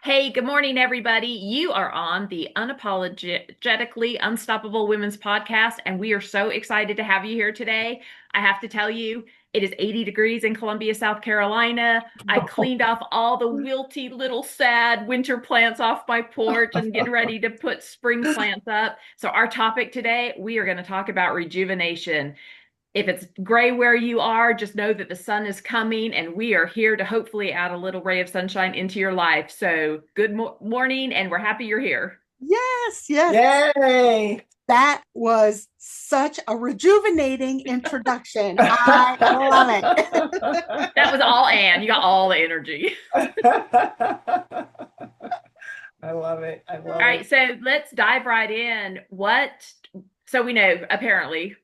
Hey, good morning, everybody. You are on the Unapologetically Unstoppable Women's Podcast, and we are so excited to have you here today. I have to tell you, it is 80 degrees in Columbia, South Carolina. I cleaned off all the wilty little sad winter plants off my porch and getting ready to put spring plants up. So, our topic today, we are going to talk about rejuvenation. If it's gray where you are, just know that the sun is coming and we are here to hopefully add a little ray of sunshine into your life. So, good morning, and we're happy you're here. Yes, yes. Yay! That was such a rejuvenating introduction. I love it. That was all Anne. You got all the energy. I love it. I love All right, it. so let's dive right in. So we know apparently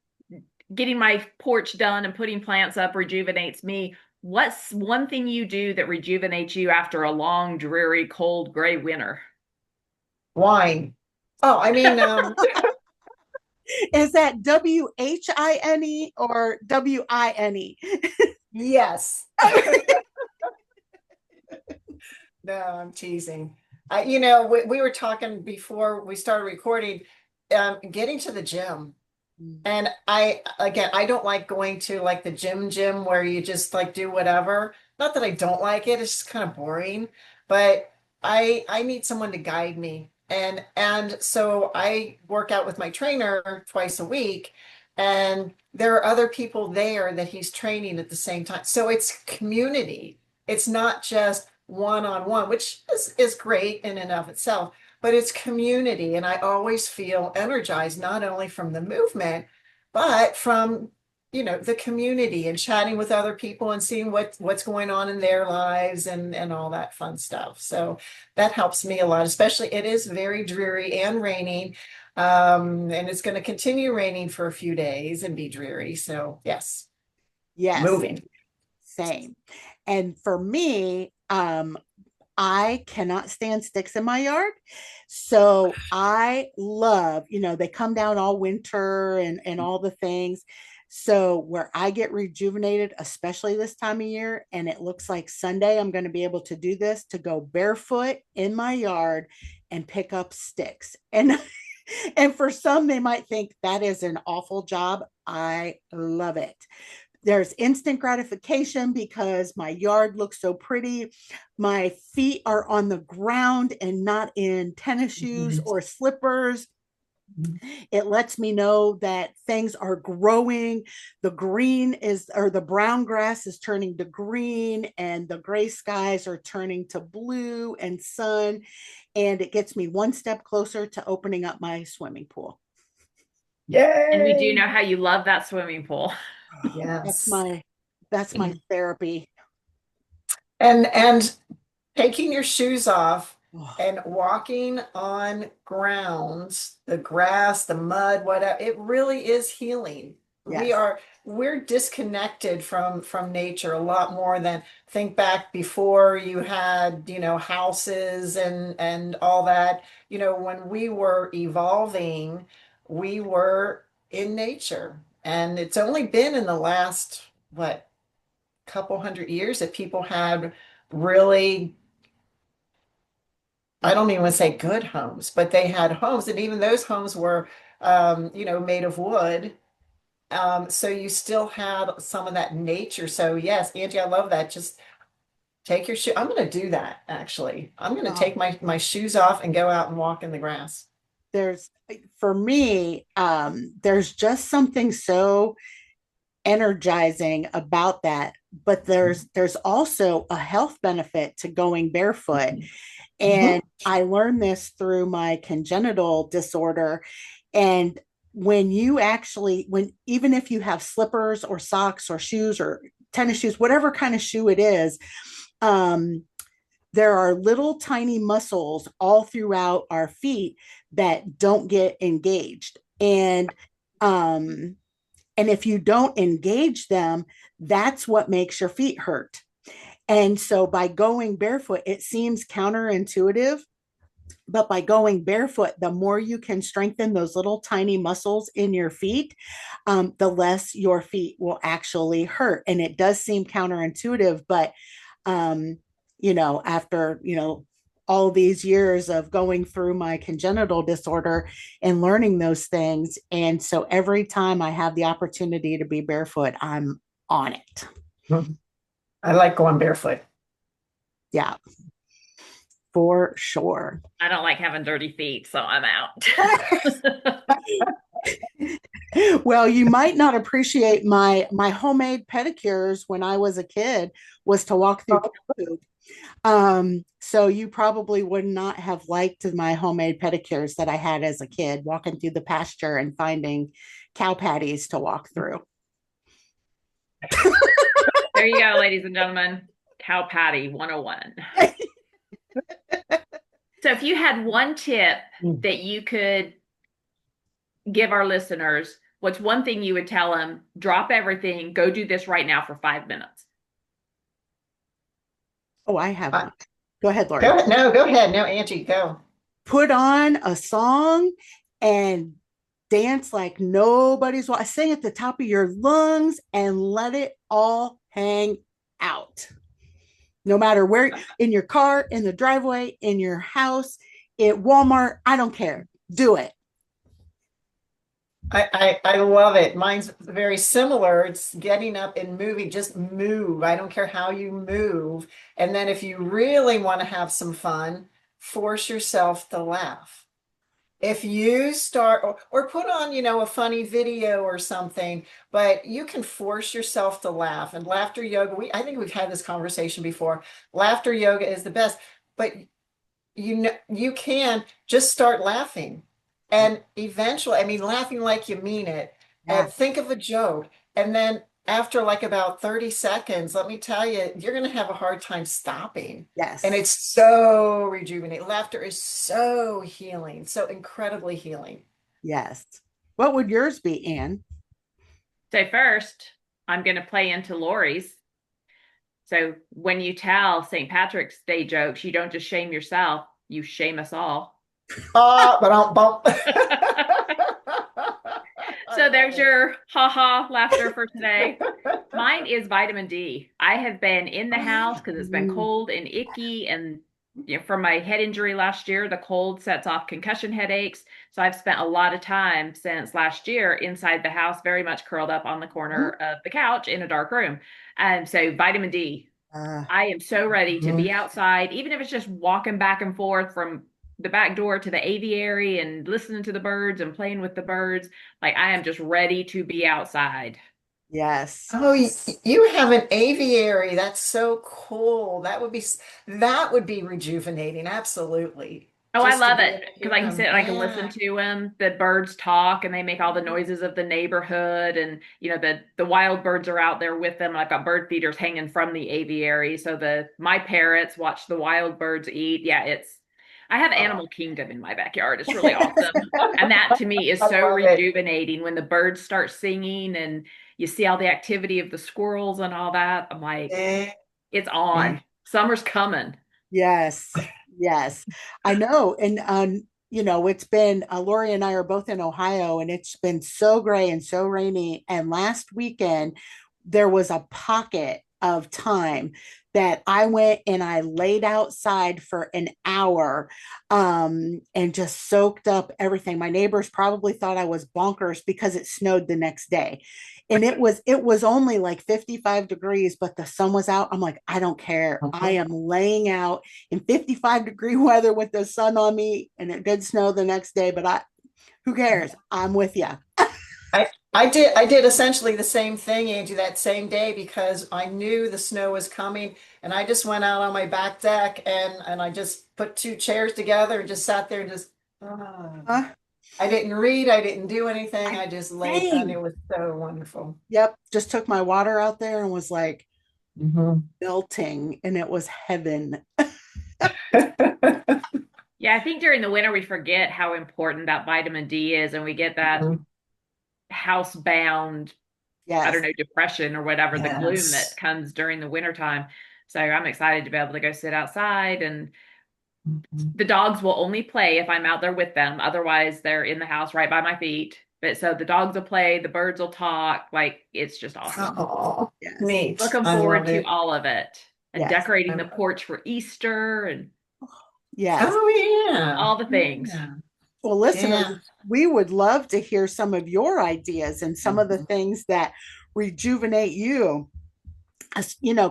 getting my porch done and putting plants up rejuvenates me. What's one thing you do that rejuvenates you after a long, dreary, cold, gray winter? Wine. Oh, I mean, Is that WHINE or WINE? yes. No, I'm teasing. We were talking before we started recording, getting to the gym. And I don't like going to like the gym where you just like do whatever. Not that I don't like it, it's just kind of boring, but I need someone to guide me. And so I work out with my trainer twice a week, and there are other people there that he's training at the same time. So it's community. It's not just one-on-one, which is great in and of itself, but it's community. And I always feel energized, not only from the movement, but from, the community and chatting with other people and seeing what's going on in their lives and all that fun stuff. So that helps me a lot, especially it is very dreary and raining. And it's going to continue raining for a few days and be dreary. So yes, Yes, moving. same. And for me, I cannot stand sticks in my yard. So I love, they come down all winter and all the things. So where I get rejuvenated, especially this time of year, and it looks like Sunday, I'm going to be able to do this to go barefoot in my yard and pick up sticks. And and for some, they might think that is an awful job. I love it. There's instant gratification because my yard looks so pretty. My feet are on the ground and not in tennis shoes or slippers. It lets me know that things are growing. The green is, or the brown grass is turning to green, and the gray skies are turning to blue and sun. And it gets me one step closer to opening up my swimming pool. And we do Yay! know how you love that swimming pool. That's Yes. my that's my therapy. And taking your shoes off Oh, and walking on grounds, the grass, the mud, whatever, it really is healing. We yes. are we're disconnected from nature a lot more than think back before you had, houses and all that. When we were evolving, we were in nature. And it's only been in the last, what, couple hundred years that people had really, I don't even want to say good homes, but they had homes, and even those homes were, made of wood. So you still had some of that nature. So yes, Angie, I love that. Just take your shoe. I'm going to do that actually. I'm going to Oh, take my shoes off and go out and walk in the grass. there's for me, there's just something so energizing about that. But there's also a health benefit to going barefoot. Mhm. And I learned this through my congenital disorder. And when even if you have slippers or socks or shoes or tennis shoes, whatever kind of shoe it is, um, there are little tiny muscles all throughout our feet that don't get engaged. Um, and if you don't engage them, that's what makes your feet hurt. And so by going barefoot, it seems counterintuitive, But by going barefoot, the more you can strengthen those little tiny muscles in your feet, the less your feet will actually hurt. And it does seem counterintuitive, but um, after all these years of going through my congenital disorder and learning those things, and so every time I have the opportunity to be barefoot, I'm on it. I like going barefoot. Yeah, for sure. I don't like having dirty feet, so I'm out. Well, you might not appreciate my homemade pedicures when I was a kid was to walk through cow poop. So you probably would not have liked my homemade pedicures that I had as a kid, walking through the pasture and finding cow patties to walk through. There you go, ladies and gentlemen. Cow patty 101. So if you had one tip that you could give our listeners, what's one thing you would tell them? Drop everything, go do this right now for 5 minutes. Oh, I have one. Go ahead, Lori. Go ahead. No, Angie, go. Put on a song and dance like nobody's watching. Sing at the top of your lungs and let it all hang out. No matter where, in your car, in the driveway, in your house, at Walmart, I don't care. Do it. I love it. Mine's very similar. It's getting up and moving. Just move. I don't care how you move. And then if you really want to have some fun, force yourself to laugh. If you start or put on, a funny video or something, but you can force yourself to laugh. And laughter yoga, I think we've had this conversation before. Laughter yoga is the best, but you can just start laughing. And eventually, laughing like you mean it. Yeah. And think of a joke. And then after like about 30 seconds, let me tell you, you're going to have a hard time stopping. Yes. And it's so rejuvenating. Laughter is so healing, so incredibly healing. Yes. What would yours be, Anne? So first, I'm going to play into Lori's. So when you tell St. Patrick's Day jokes, you don't just shame yourself, you shame us all. But I'll bump. So there's your ha-ha laughter for today. Mine is vitamin D. I have been in the house because it's been cold and icky, and from my head injury last year, the cold sets off concussion headaches. So I've spent a lot of time since last year inside the house, very much curled up on the corner of the couch in a dark room. And so vitamin D. I am so ready to be outside, even if it's just walking back and forth from the back door to the aviary and listening to the birds and playing with the birds. Like I am just ready to be outside. Yes. Oh, you have an aviary. That's so cool. That would be rejuvenating. Absolutely. Oh, Just I to love be it able to because hear I can them. sit and I can listen to them. The birds talk and they make all the noises of the neighborhood, and the wild birds are out there with them. I've got bird feeders hanging from the aviary, so my parrots watch the wild birds eat. Yeah, I have animal kingdom in my backyard. It's really awesome, and that to me is I so love it. rejuvenating when the birds start singing and you see all the activity of the squirrels and all that. I'm like, it's on. Summer's coming. Yes. Yes. I know. And, it's been, Lori and I are both in Ohio, and it's been so gray and so rainy. And last weekend, there was a pocket of time that I went and I laid outside for an hour and just soaked up everything. My neighbors probably thought I was bonkers because it snowed the next day. And it was only like 55 degrees, but the sun was out. I'm like, I don't care. I am laying out in 55-degree weather with the sun on me, and it did snow the next day, but who cares? I'm with you. I did essentially the same thing, Angie, that same day because I knew the snow was coming, and I just went out on my back deck and I just put two chairs together and just sat there and just I didn't read, I didn't do anything. I just laid and it was so wonderful. Yep, just took my water out there and was like melting, and it was heaven. Yeah, I think during the winter we forget how important that vitamin D is, and we get that housebound, I don't know, depression or whatever, the gloom that comes during the wintertime. So I'm excited to be able to go sit outside and The dogs will only play if I'm out there with them. Otherwise, they're in the house right by my feet. But so the dogs will play, the birds will talk. Like it's just awesome. Oh, Yes. neat. Looking I forward love to it. all of it and Yes. decorating the porch for Easter and Yes. Oh, yeah. all the things. Yeah. Well, listeners, Yeah. we would love to hear some of your ideas and some of the things that rejuvenate you,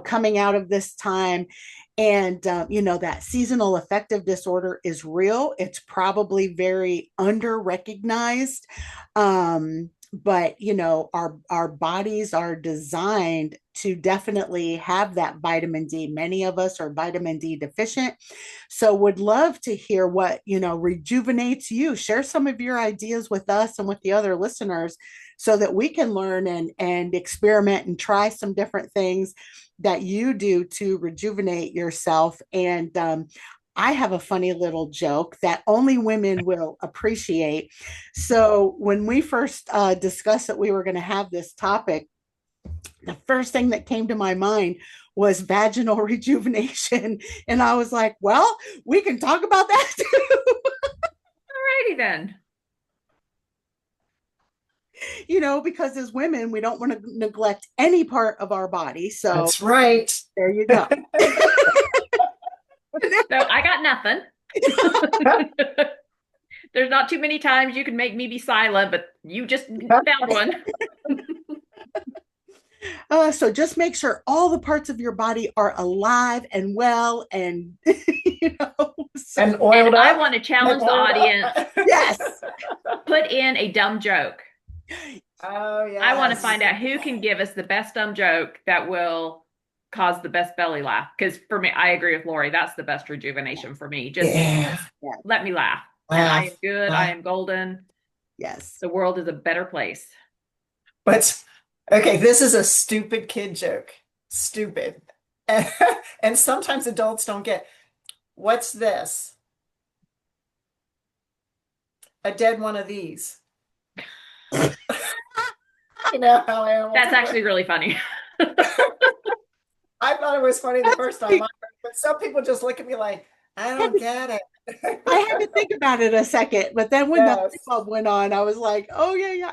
coming out of this time. And, that seasonal affective disorder is real. It's probably very under recognized. But, our bodies are designed to definitely have that vitamin D. Many of us are vitamin D deficient. So would love to hear what, rejuvenates you. Share some of your ideas with us and with the other listeners so that we can learn and experiment and try some different things that you do to rejuvenate yourself. And I have a funny little joke that only women will appreciate. So when we first discussed that we were going to have this topic, the first thing that came to my mind was vaginal rejuvenation. And I was like, well, we can talk about that too. Alrighty then. Because as women, we don't want to neglect any part of our body. So That's right. there you go. So I got nothing. There's not too many times you can make me be silent, but you just found one. So just make sure all the parts of your body are alive and well and And oiled and I up. want to challenge the audience. Yes. Put in a dumb joke. Oh, yeah. I want to find out who can give us the best dumb joke that will cause the best belly laugh. Because for me, I agree with Lori. That's the best rejuvenation for me. Just let me laugh. And I am good. I am golden. Yes. The world is a better place. But okay, this is a stupid kid joke. Stupid. And sometimes adults don't get, what's this? A dead one of these. You know how I am. That's actually really funny. I thought it was funny the first time, but some people just look at me like, I don't get it. I had to think about it a second, but then when the light Yes. bulb went on, I was like, oh, yeah.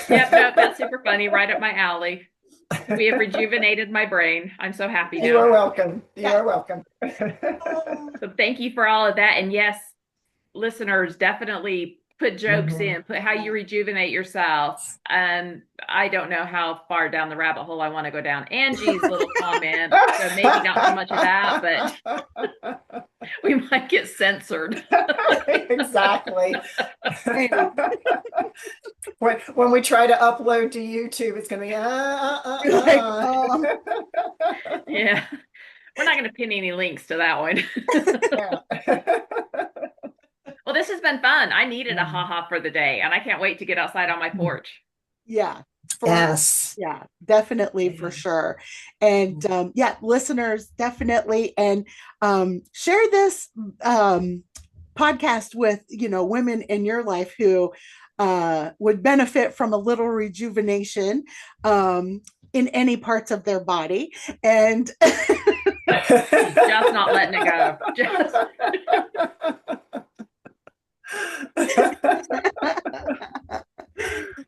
Yep, no, that's super funny. Right up my alley. We have rejuvenated my brain. I'm so happy now. You are welcome. You are welcome. So thank you for all of that. And yes, listeners, definitely put jokes in, put how you rejuvenate yourself. I don't know how far down the rabbit hole I want to go down. Angie's little comment, so maybe not so much of that, but we might get censored. Exactly. When we try to upload to YouTube, it's going to be Yeah. We're not going to pin any links to that one. Well, this has been fun. I needed a ha-ha for the day, and I can't wait to get outside on my porch. Yeah. Yes. Yeah, definitely, for sure. And listeners, definitely. And share this podcast with, women in your life who would benefit from a little rejuvenation in any parts of their body. And just not letting it go. Just...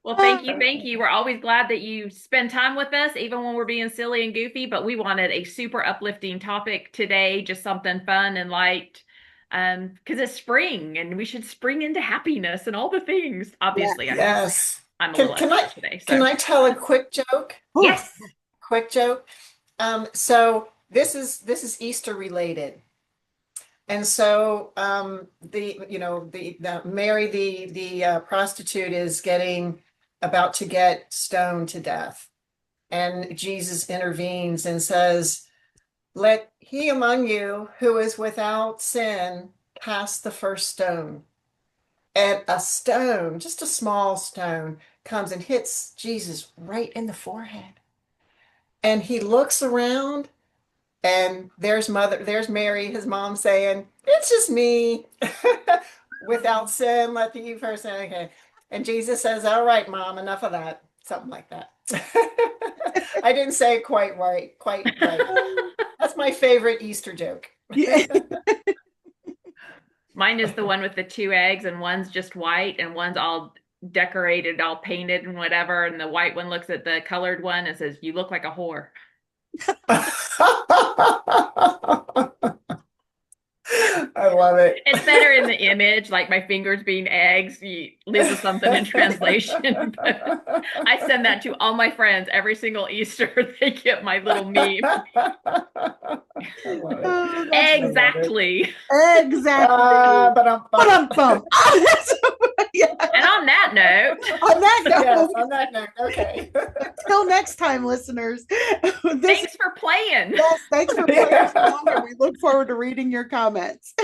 Well, thank you. We're always glad that you spend time with us, even when we're being silly and goofy, but we wanted a super uplifting topic today, just something fun and light, because it's spring and we should spring into happiness and all the things. Obviously, yes. I'm a little extra today. So. Can I tell a quick joke? Yes. Quick joke. So this is Easter related. And so the Mary, the prostitute, is about to get stoned to death. And Jesus intervenes and says, let he among you who is without sin cast the first stone. And a stone, just a small stone, comes and hits Jesus right in the forehead. And he looks around, and there's Mary, his mom, saying, it's just me. Without sin, let the you first sin. Okay. And Jesus says, all right, mom, enough of that. Something like that. I didn't say it quite right. That's my favorite Easter joke. Yeah. Mine is the one with the two eggs, and one's just white, and one's all decorated, all painted and whatever. And the white one looks at the colored one and says, "You look like a whore." I love it. It's better in the image, like my fingers being eggs. You loses something in translation. But I send that to all my friends every single Easter. They get my little meme. I love it. Oh, Exactly. exactly. Ba-dum-bum. Yeah. And on that note, On that note, Yes, on that note, okay. until next time, listeners. thanks for playing. Yes, thanks for playing along, and we look forward to reading your comments.